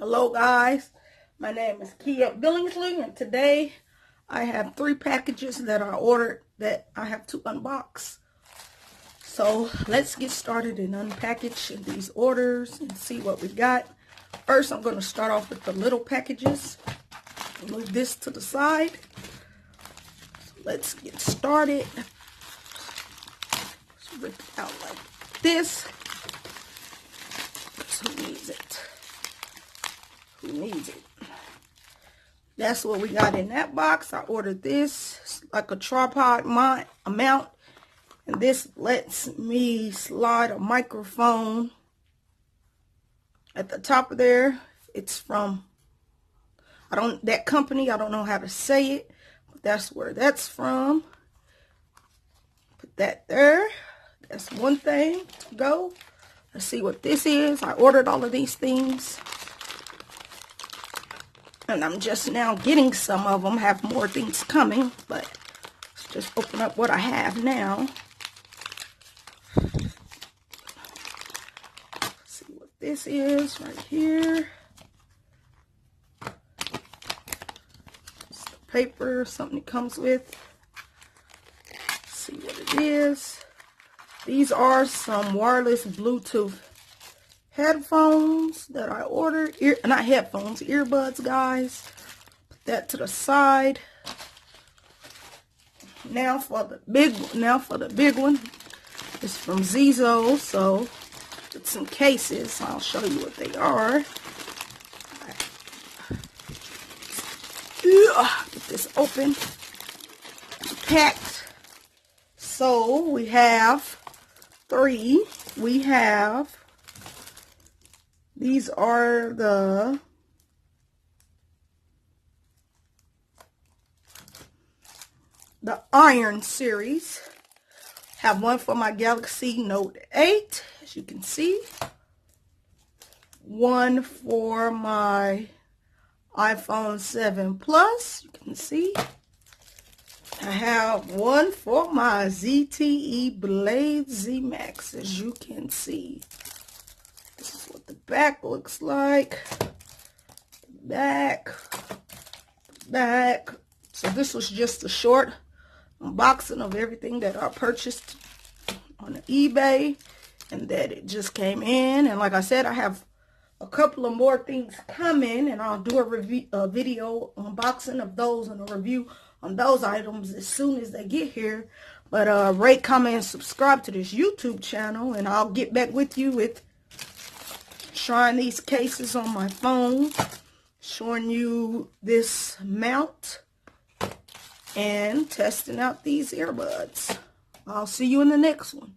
Hello guys, my name is Kia Billingsley, and today I have 3 packages that I ordered that I have to unbox. So let's get started and unpackage these orders and see what we got. First, I'm going to start off with the little packages. Move this to the side. So let's get started. Let's rip it out like this. Who needs it? Who needs it? That's what we got in that box. I ordered this. It's like a tripod mount, and this lets me slide a microphone at the top of there. It's from that company. I don't know how to say it, but that's where that's from. Put that there. That's one thing to go. Let's see what this is. I ordered all of these things, and I'm just now getting some of them. Have more things coming, but let's just open up what I have now. Let's see what this is right here. It's the paper, something it comes with. Let's see what it is. These are some wireless Bluetooth headphones that I ordered. Not headphones, earbuds, guys. Put that to the side. Now for the big one. It's from Zizo, so it's in cases. I'll show you what they are. Get this open. Packed. So we have 3. We have, these are the Iron series. Have one for my Galaxy Note 8, as you can see. One for my iPhone 7 Plus, you can see. I have one for my ZTE Blade Z Max, as you can see. This is what the back looks like. Back. So this was just a short unboxing of everything that I purchased on eBay, and that it just came in. And like I said, I have a couple of more things coming, and I'll do a video unboxing of those and a review on those items as soon as they get here. But rate, comment, and subscribe to this YouTube channel, and I'll get back with you with trying these cases on my phone, showing you this mount, and testing out these earbuds. I'll see you in the next one.